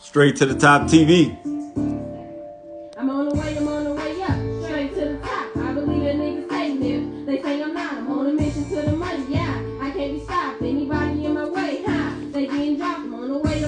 Straight to the top TV. I'm on the way up, straight to the top. I believe that niggas say live. They say I'm not. I'm on a mission to the money. Yeah, I can't be stopped. Anybody in my way, they getting dropped. I'm on the way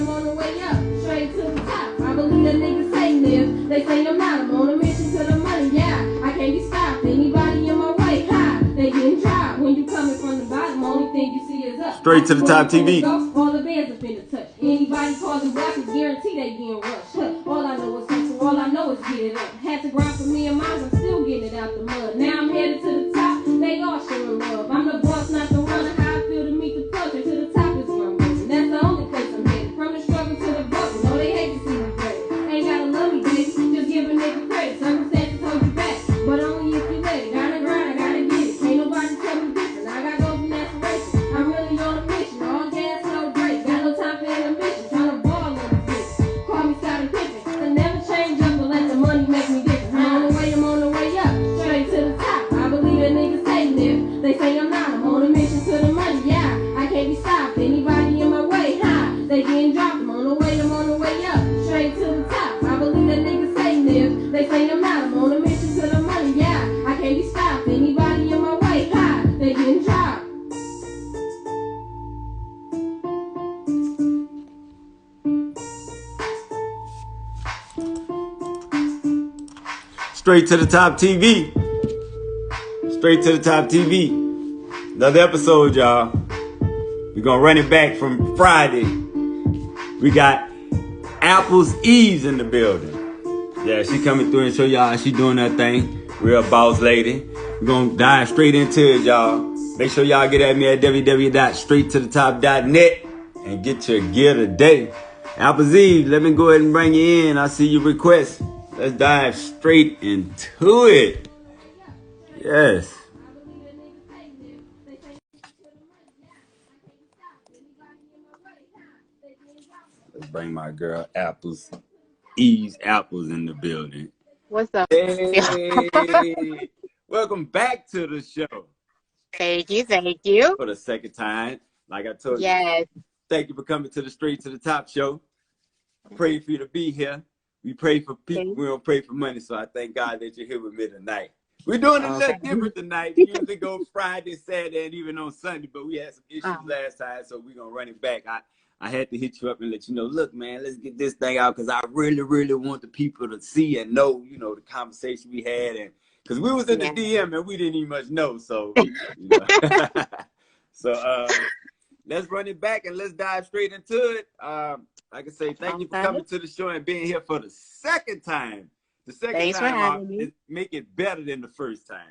up, straight to the top. I believe that niggas say live. They say I'm not. I'm on a mission to the money. Yeah, I can't be stopped. Anybody in my way, they getting dropped. When you coming from the bottom, only thing you see is up. Straight to the top TV. All the bands up in the touch. Anybody causing rappers, guarantee they getting rushed. All I know is hustle. All I know is get it up. Had to grind for me and mine, I'm still getting it out the mud. Now I'm headed to the top, they all showing love. I'm the boss, not the runner. How I feel to meet the culture. To the top is where I'm going. That's the only place I'm headed. From the struggle to the bubble. No, they hate to see me great. Ain't gotta love me, baby. Just give a nigga credit. Circumstances hold you back, but only if you let it. Gotta grind, I gotta get it. Ain't nobody tell me different. I got goals and aspirations. I'm really on a mission. All gas, no break. Got no time for intermission. Tryna ball on the bitch. Call me Scottie Pippen. I never change up, but let the money make me different. I'm on the way up, straight to the top. I believe that niggas say live. They say I'm not. I'm on a mission to the money. Yeah, I can't be stopped. Anybody in my way, they getting dropped. I'm on the way up, straight to the top. I believe that niggas say live. They say I'm not. I'm on a mission to the money. Yeah, I can't be stopped. Anybody in my way, they getting dropped. Straight to the top TV. Straight to the top TV. Another episode, y'all. We're gonna run it back from Friday. We got Apple's Eves in the building. Yeah, she coming through and show y'all how she doing that thing. Real boss lady. We're gonna dive straight into it, y'all. Make sure y'all get at me at www.straighttothetop.net and get your gear today. Apple's Eve, let me go ahead and bring you in. I see your request. Let's dive straight into it. Yes. Let's bring my girl Apples, Eve's Apples in the building. What's up? Hey, welcome back to the show. Thank you. For the second time, like I told yes. you. Thank you for coming to the Straight to the Top show. I pray for you to be here. We pray for people. We don't pray for money, so I thank God that you're here with me tonight. We're doing a little different tonight. We usually go Friday, Saturday, and even on Sunday, but we had some issues last time, so we're going to run it back. I had to hit you up and let you know, look, man, let's get this thing out because I really, really want the people to see and know, you know, the conversation we had. And because we was in the DM and we didn't even much know. So, you know. So let's run it back and let's dive straight into it. Like I say, thank you for coming to the show and being here for the second time. The second time, make it better than the first time.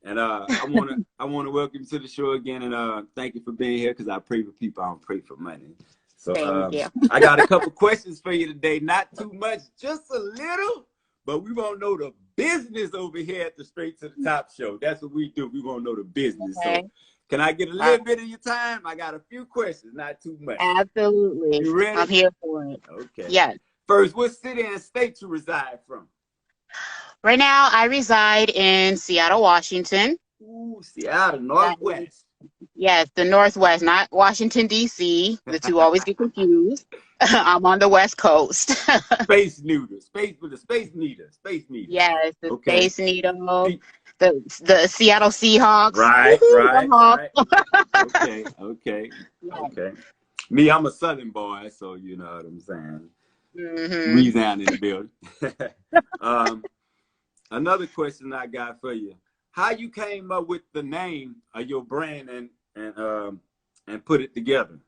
And I wanna welcome you to the show again and thank you for being here because I pray for people. I don't pray for money. So I got a couple questions for you today. Not too much, just a little, but we won't know the business over here at the Straight to the Top show. That's what we do. We won't know the business. Okay. So can I get a little bit of your time? I got a few questions, not too much. Absolutely. You ready? I'm here for it. Okay. Yes. First, what city and state you reside from? Right now, I reside in Seattle, Washington. Ooh, Seattle, Northwest. Yes, the Northwest, not Washington, D.C. The two always get confused. I'm on the West Coast. Space Needle. Space Needle. Yes, the Space Needle. The Seattle Seahawks. Right. Okay. Me, I'm a Southern boy, so you know what I'm saying. Louisiana in the building. Another question I got for you: how you came up with the name of your brand and put it together?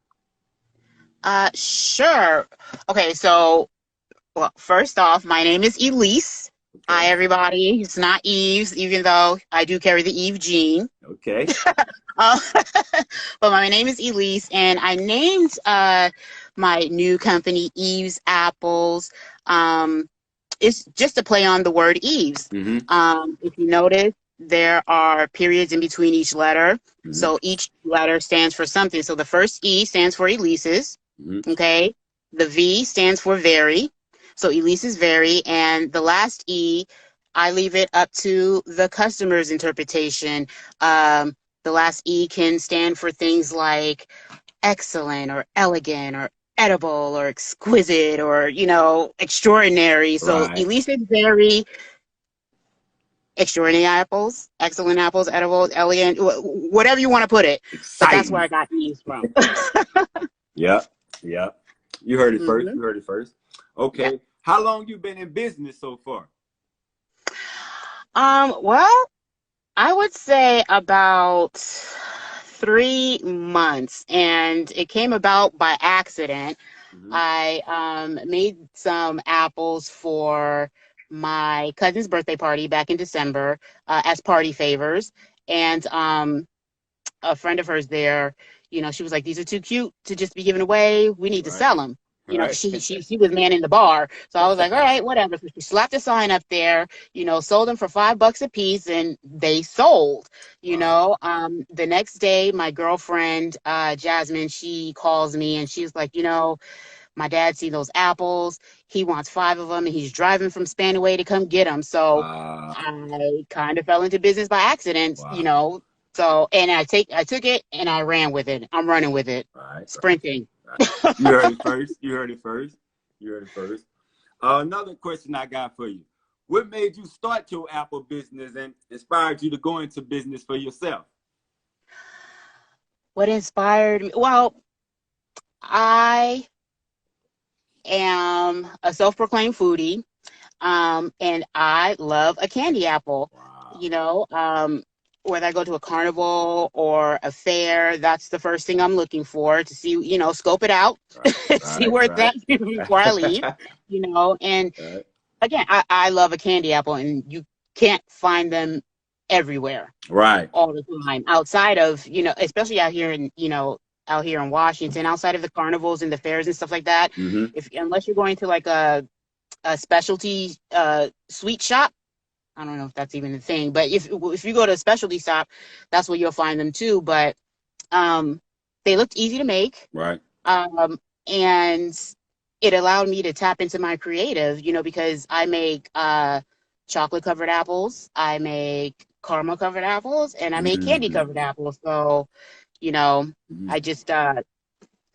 Sure. Okay, so well, first off, my name is Elise. Okay. Hi, everybody. It's not Eves, even though I do carry the Eve gene. Okay. But my name is Elise, and I named my new company Eve's Apples. It's just a play on the word Eves. If you notice, there are periods in between each letter. So each letter stands for something. So the first E stands for Elise's. Okay. The V stands for very. So Elise is very. And the last E, I leave it up to the customer's interpretation. The last E can stand for things like excellent or elegant or edible or exquisite or, you know, extraordinary. So Right. Elise is very extraordinary apples, excellent apples, edible, elegant, whatever you want to put it. But that's where Exciting. I got Eve's from. Yep. Yep. You heard it first. Mm-hmm. You heard it first. Yeah. Okay. How long you been in business so far? Well, I would say about 3 months, and it came about by accident. Mm-hmm. I made some apples for my cousin's birthday party back in December as party favors, and a friend of hers there, you know, she was like, "These are too cute to just be given away. We need to Right. sell them." You know, Right. she was manning the bar, so I was like, "All right, whatever." So she slapped a sign up there, you know, sold them for $5 a piece, and they sold. You Wow. know, the next day, my girlfriend Jasmine, she calls me and she's like, "You know, my dad seen those apples. He wants 5 of them, and he's driving from Spanaway to come get them." So Wow. I kind of fell into business by accident, you Wow. know. So, and I took it and I ran with it. I'm running with it, Right. sprinting. Right. You heard it first. You heard it first. You heard it first. Another question I got for you. What made you start your Apple business and inspired you to go into business for yourself? What inspired me? Well, I am a self-proclaimed foodie, and I love a candy apple. Wow. You know, whether I go to a carnival or a fair, that's the first thing I'm looking for to see, you know, scope it out, Right. see where it's at before I leave, you know. And Right. again, I love a candy apple, and you can't find them everywhere Right. all the time outside of, you know, especially out here in, you know, out here in Washington, outside of the carnivals and the fairs and stuff like that. Mm-hmm. Unless you're going to like a specialty sweet shop, I don't know if that's even a thing, but if you go to a specialty shop, that's where you'll find them too. But they looked easy to make, Right. and it allowed me to tap into my creative, you know, because I make chocolate covered apples, I make caramel covered apples, and I make candy covered apples. So, you know, I just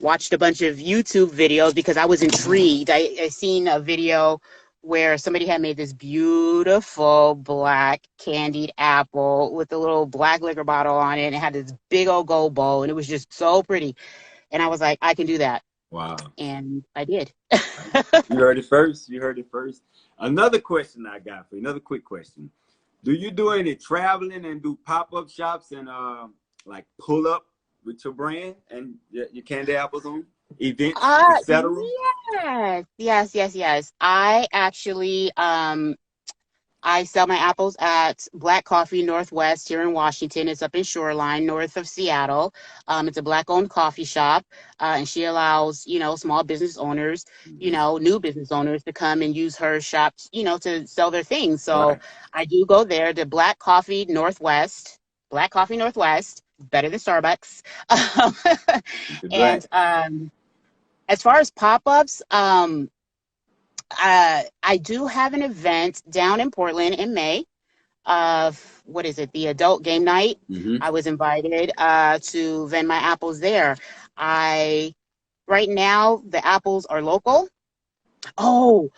watched a bunch of YouTube videos because I was intrigued. I seen a video where somebody had made this beautiful black candied apple with a little black liquor bottle on it, and it had this big old gold bowl, and it was just so pretty. And I was like, I can do that. Wow. And I did. You heard it first. You heard it first. Another question I got for you, another quick question. Do you do any traveling and do pop-up shops and like pull up with your brand and your candy apples on events, etc.? Yes. I actually I sell my apples at Black Coffee Northwest here in Washington. It's up in Shoreline, north of Seattle. It's a Black-owned coffee shop, and she allows, you know, small business owners, you know, new business owners to come and use her shops, you know, to sell their things. So Right. I do go there to Black Coffee Northwest, better than Starbucks. And as far as pop-ups, I do have an event down in Portland in May of, what is it, the adult game night. Mm-hmm. I was invited to vend my apples there. Right now, the apples are local. Oh,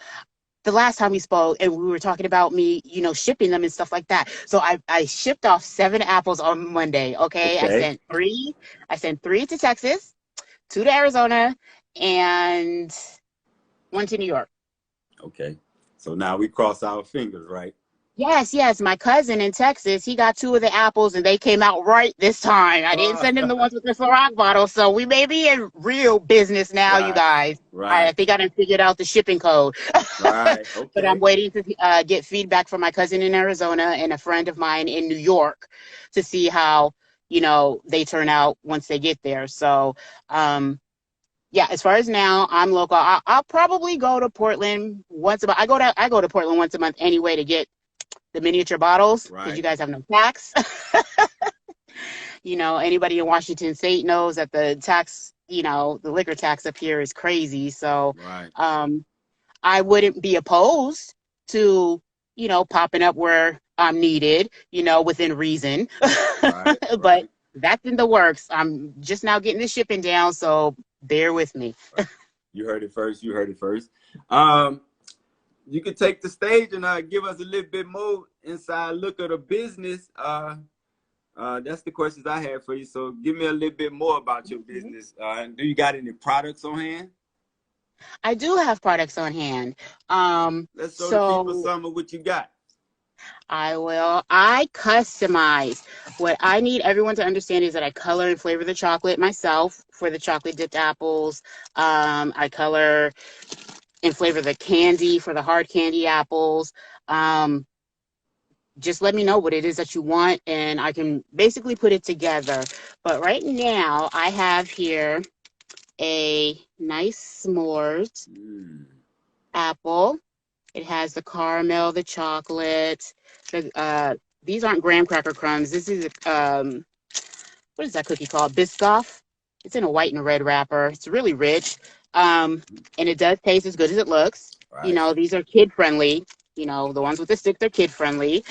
the last time we spoke and we were talking about me, you know, shipping them and stuff like that. So I shipped off 7 apples on Monday. Okay. I sent three to Texas, 2 to Arizona, and 1 to New York. Okay. So now we cross our fingers, right? Yes. My cousin in Texas, he got 2 of the apples and they came out right this time. I didn't send him the ones with the Ciroc bottle. So we may be in real business now, Right. You guys. Right. I think I done figured out the shipping code. Right. Okay. But I'm waiting to get feedback from my cousin in Arizona and a friend of mine in New York to see how, you know, they turn out once they get there. So, yeah, as far as now, I'm local. I'll probably go to Portland once a month. I go to Portland once a month anyway to get the miniature bottles because Right. you guys have no tax. You know, anybody in Washington State knows that the tax, you know, the liquor tax up here is crazy. So, Right. I wouldn't be opposed to, you know, popping up where I'm needed, you know, within reason. Right. But that's in the works. I'm just now getting the shipping down, so bear with me. You heard it first. You heard it first. You can take the stage and give us a little bit more inside look at the business. That's the questions I have for you. So give me a little bit more about your business. Do you got any products on hand? I do have products on hand. Let's show the people some of what you got. I will. I customize. What I need everyone to understand is that I color and flavor the chocolate myself for the chocolate dipped apples. I color and flavor the candy for the hard candy apples. Just let me know what it is that you want, and I can basically put it together. But right now, I have here a nice s'mores apple. It has the caramel, the chocolate. These aren't graham cracker crumbs. This is, what is that cookie called? Biscoff. It's in a white and a red wrapper. It's really rich. And it does taste as good as it looks. Right. You know, these are kid-friendly. You know, the ones with the sticks are kid-friendly.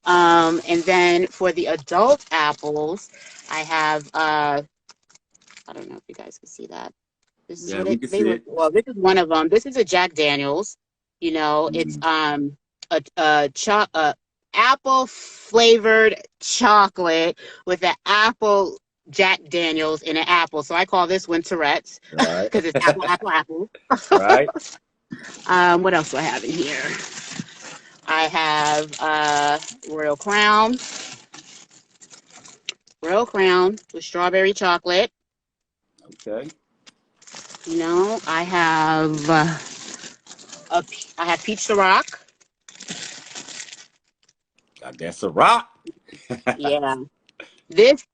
And then for the adult apples, I have, I don't know if you guys can see that. This is what they look. Well, this is one of them. This is a Jack Daniels. You know, it's apple flavored chocolate with an apple Jack Daniels in an apple. So I call this one Tourette's because it's apple. Right. What else do I have in here? I have Royal Crown with strawberry chocolate. Okay. You know, I have peach Ciroc. Got that Ciroc. Yeah. This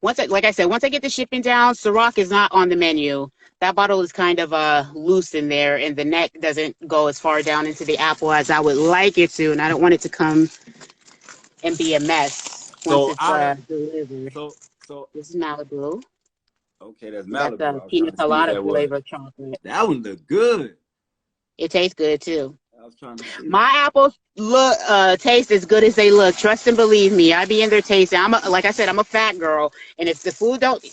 once I get the shipping down, Ciroc is not on the menu. That bottle is kind of loose in there, and the neck doesn't go as far down into the apple as I would like it to, and I don't want it to come and be a mess once it's delivered. So this is Malibu. Okay, that's Malibu. That's pina colada flavored chocolate. That one look good. It tastes good too. I was trying to see. My apples taste as good as they look. Trust and believe me. I be in there tasting. Like I said, I'm a fat girl, and if the food don't.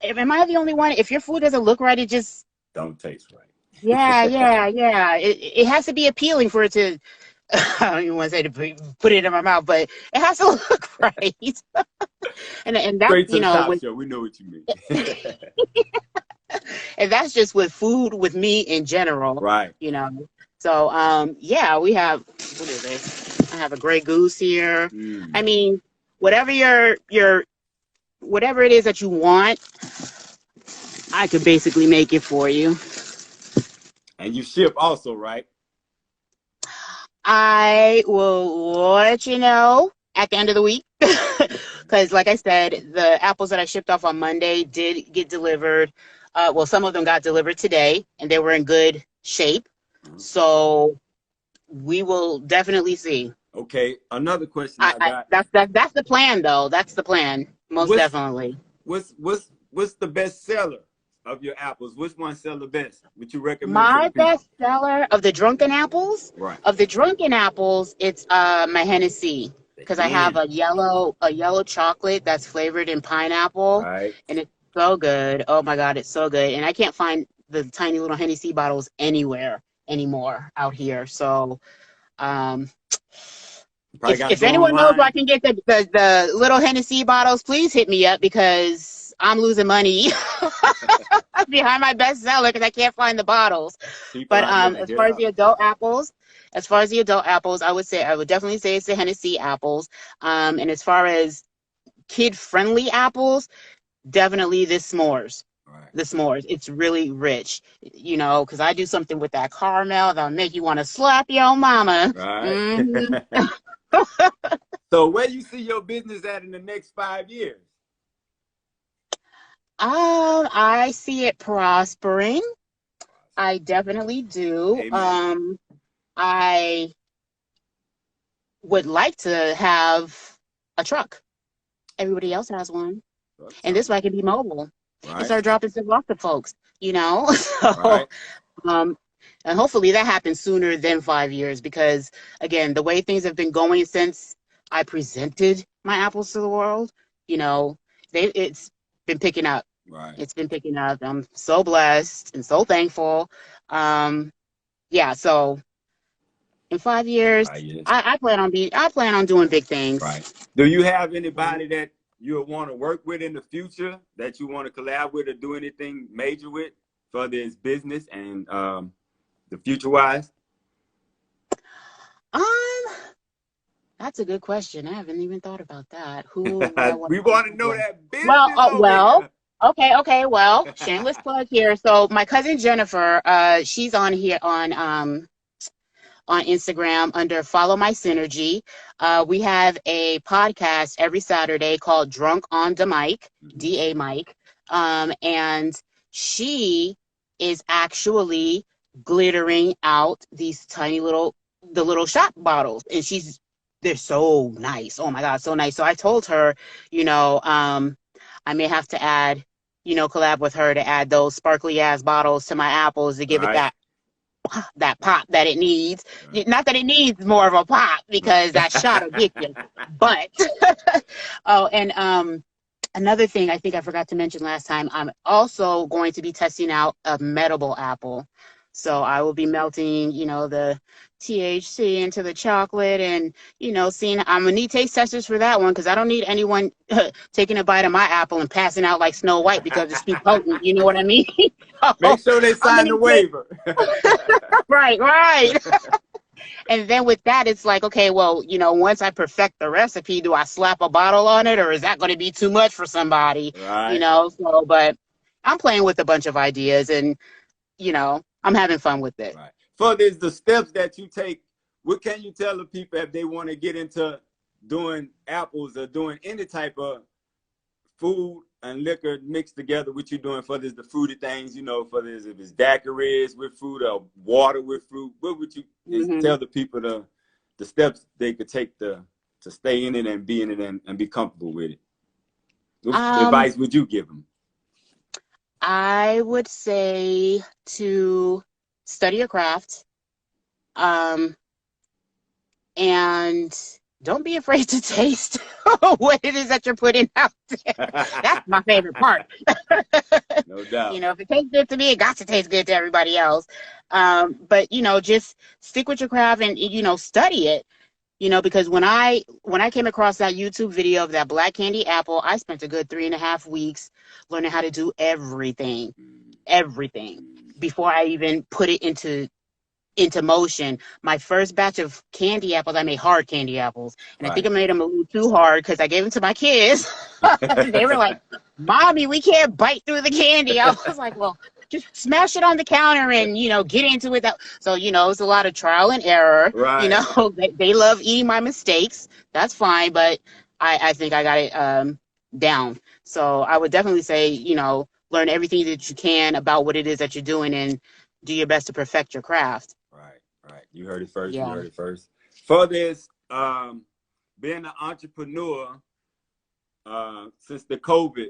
Am I the only one? If your food doesn't look right, it just don't taste right. Yeah. It has to be appealing for it to. I don't even want to say to put it in my mouth, but it has to look right. and that's straight to the top show. We know what you mean. And that's just with food, with meat in general, right? You know. So we have what is this? I have a Grey Goose here. I mean, whatever whatever it is that you want, I could basically make it for you. And you ship also, right? I will let you know at the end of the week. Because like I said, the apples that I shipped off on Monday did get delivered. Well, some of them got delivered today, and they were in good shape. So we will definitely see. Okay, another question I got. That's the plan, though. That's the plan. Most definitely. What's the best seller of your apples? Which one sell the best? Would you recommend? My best seller of the drunken apples? Right. Of the drunken apples, it's my Hennessy. Because I have a yellow chocolate that's flavored in pineapple. Right. And it's so good. Oh my God, it's so good. And I can't find the tiny little Hennessy bottles anywhere anymore out here. So if anyone knows where I can get the little Hennessy bottles, please hit me up because I'm losing money behind my bestseller because I can't find the bottles. But as far as the adult apples, I would definitely say it's the Hennessy apples. And as far as kid-friendly apples, definitely the s'mores. Right. The s'mores. It's really rich, you know, because I do something with that caramel that'll make you want to slap your mama. Right. So where you see your business at in the next 5 years? I see it prospering. I definitely do. Amen. I would like to have a truck. Everybody else has one. And this way I can be mobile. Right. And start dropping stuff off to folks, you know? So, right. And hopefully that happens sooner than 5 years because, again, the way things have been going since I presented my apples to the world, you know, it's been picking up. Right. It's been picking up. I'm so blessed and so thankful. Yeah, so in 5 years, I plan on doing big things. Right. Do you have anybody that you want to work with in the future that you want to collab with or do anything major with for this business and the future wise? That's a good question. I haven't even thought about that. Who would I want? We want to know that business well, okay. Well, shameless plug here. So my cousin Jennifer, she's on here on Instagram under Follow My Synergy. We have a podcast every Saturday called Drunk on the Mic, DA Mic. And she is actually glittering out these tiny little shot bottles. And they're so nice. Oh my God, so nice. So I told her, I may have to add, collab with her to add those sparkly ass bottles to my apples to give it that pop that it needs. Not that it needs more of a pop, because that shot will get you. But another thing I think I forgot to mention last time, I'm also going to be testing out a meltable apple. So I will be melting, the THC into the chocolate and, seeing, I'm going to need taste testers for that one, because I don't need anyone taking a bite of my apple and passing out like Snow White because it's too potent. You know what I mean? Make sure they sign the waiver. Right. And then with that, it's like, okay, well, once I perfect the recipe, do I slap a bottle on it, or is that going to be too much for somebody? Right. So, but I'm playing with a bunch of ideas, and, I'm having fun with it. Right. For this, the steps that you take, what can you tell the people if they want to get into doing apples or doing any type of food and liquor mixed together? What you doing for this, the fruity things, for this, if it's daiquiris with fruit or water with fruit, what would you tell the people the steps they could take to stay in it and be in it and be comfortable with it? What advice would you give them? I would say to study your craft, and don't be afraid to taste what it is that you're putting out there. That's my favorite part. No doubt. If it tastes good to me, it got to taste good to everybody else. But just stick with your craft and study it. Because when I came across that YouTube video of that black candy apple, I spent a good 3.5 weeks learning how to do everything before I even put it into motion. My first batch of candy apples, I made hard candy apples, and I think I made them a little too hard because I gave them to my kids. They were like, "Mommy, we can't bite through the candy." I was like, "Well, just smash it on the counter and get into it." So it's a lot of trial and error. Right. They love eating my mistakes. That's fine, but I think I got it down. So I would definitely say learn everything that you can about what it is that you're doing and do your best to perfect your craft. Right. You heard it first. Yeah. You heard it first. For this, being an entrepreneur since the COVID,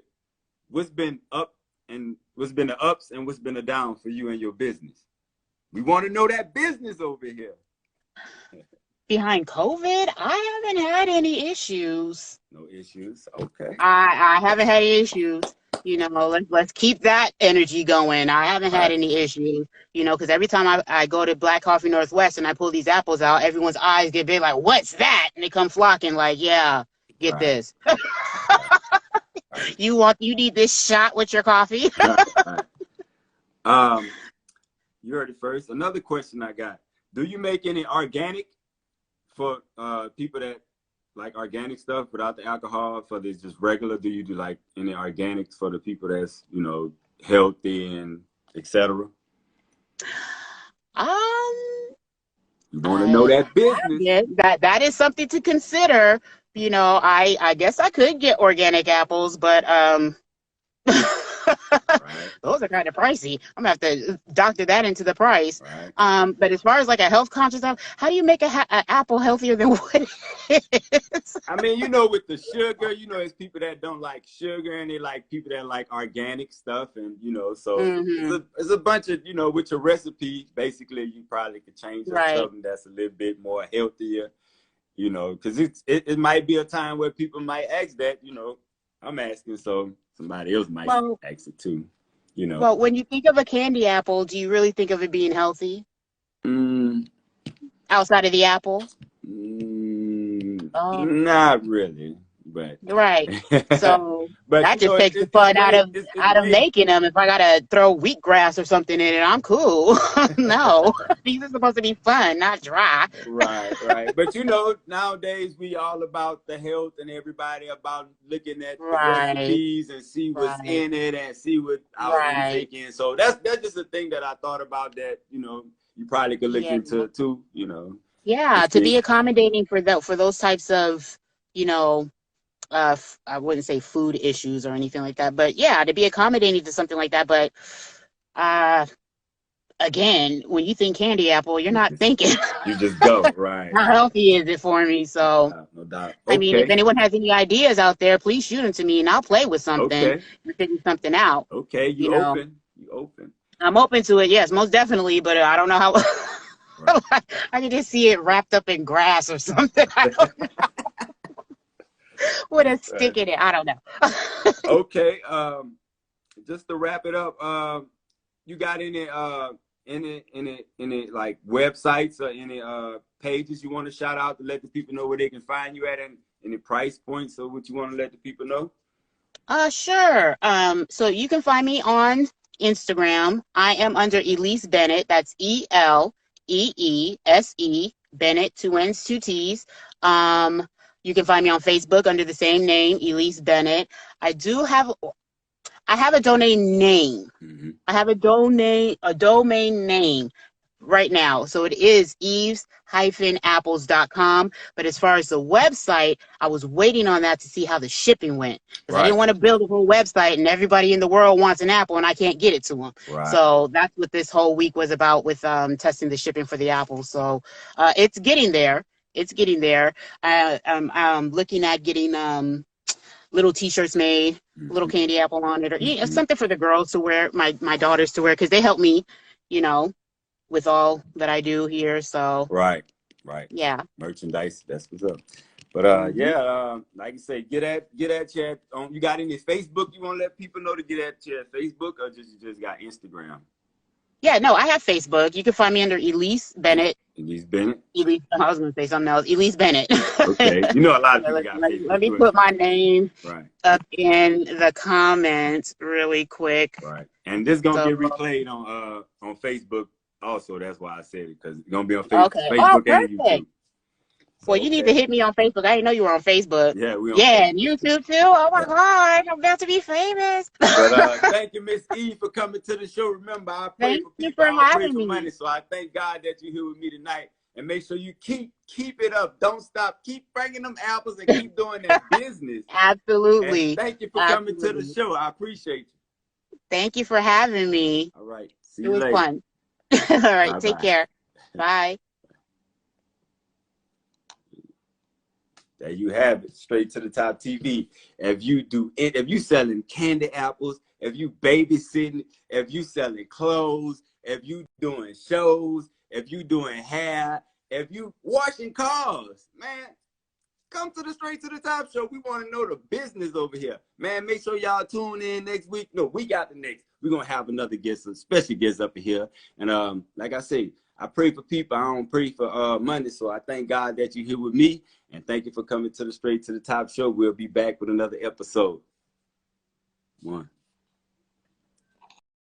what's been the ups and what's been the down for you and your business? We want to know that business over here. Behind COVID, I haven't had any issues. No issues. Okay. I haven't had any issues. Let's keep that energy going. I haven't had any issues, because every time I go to Black Coffee Northwest and I pull these apples out, everyone's eyes get big like, "What's that?" And they come flocking like, "Yeah, get this." You need this shot with your coffee. You heard it first. Another question I got. Do you make any organic for people that like organic stuff without the alcohol? For this just regular, do you do like any organics for the people that's healthy and etc.? You want to know that business? Yeah, that is something to consider. I guess I could get organic apples, but those are kind of pricey. I'm gonna have to doctor that into the price. But as far as like a health conscious apple, how do you make an apple healthier than what it is? I mean, with the sugar, it's people that don't like sugar and they like people that like organic stuff, and so it's a bunch of with your recipe. Basically, you probably could change it to something that's a little bit more healthier. Because it might be a time where people might ask that, I'm asking so somebody else might Well, ask it too. You know. well, when you think of a candy apple, do you really think of it being healthy Mm, outside of the apple? Oh, not really, but right. So but that you know, just takes the it's fun way it's out of way. making them. If I gotta throw wheatgrass or something in it, I'm cool. No, these are supposed to be fun, not dry. Right, right. But you know, nowadays we all about the health and everybody about looking at the Right, recipes and see what's right, in it and see what our right. intake in. So that's just a thing that I thought about that, you know, you probably could look Yeah, into too, you know, and yeah. To see. be accommodating for those types of, you know, I wouldn't say food issues or anything like that, but yeah, to be accommodating to something like that. But uh, again, when you think candy apple, you're not thinking You just go, right, how right. healthy is it for me. So, No doubt. I mean, if Okay. anyone has any ideas out there, please shoot them to me and I'll play with something Okay. and figure something out. Okay. You You know, open. You open. I'm open to it. Yes, most definitely. But I don't know how. Right. I can just see it wrapped up in grass or something. I don't know, with a Right. stick in it. I don't know. Okay. Just to wrap it up, you got any like websites or any pages you want to shout out to let the people know where they can find you at, and any price points or what you want to let the people know? Sure. So you can find me on Instagram. I am under Elise Bennett. That's ELEESE Bennett, two N's, two T's. You can find me on Facebook under the same name, Elise Bennett. I have a domain name. Mm-hmm. I have a domain name right now. So it is eves-apples.com. But as far as the website, I was waiting on that to see how the shipping went. Because I Right. didn't want to build a whole website and everybody in the world wants an apple and I can't get it to them. Right. So that's what this whole week was about with testing the shipping for the apples. So it's getting there. It's getting there. I'm looking at getting little T-shirts made, little candy apple on it, or something for the girls to wear, my daughters to wear, because they help me, you know, with all that I do here. So Right. Right. yeah. Merchandise. That's what's up. But yeah, like you say, get at Chad. You got any Facebook you want to let people know to get at Chad? Facebook, or you just got Instagram? Yeah, no, I have Facebook. You can find me under Elise Bennett. Elise Bennett. I was going to say something else. Elise Bennett. Okay. You know, a lot of people got Facebook. Let me put my name right up in the comments really quick. Right. And this gonna get replayed on Facebook also. That's why I said it, because it's gonna be on Facebook and YouTube. So, well, you need to hit me on Facebook. I didn't know you were on Facebook. Yeah, and YouTube too. Oh my God, I'm about to be famous. But thank you, Miss E, for coming to the show. Remember, I pray for people. I pray for money. So I thank God that you're here with me tonight. And make sure you keep it up. Don't stop. Keep bringing them apples and keep doing that business. Absolutely. And thank you for coming to the show. I appreciate you. Thank you for having me. All right. See you later. It was fun. All right. Bye-bye. Take care. Bye. There you have it. Straight to the Top TV. If you selling candy apples, if you babysitting, if you selling clothes, if you doing shows, if you doing hair, if you washing cars, man, come to the Straight to the Top show. We want to know the business over here. Man, make sure y'all tune in next week. No, we got the next. We're going to have another guest, a special guest up here. And like I say, I pray for people. I don't pray for money. So I thank God that you're here with me. And thank you for coming to the Straight to the Top show. We'll be back with another episode. 1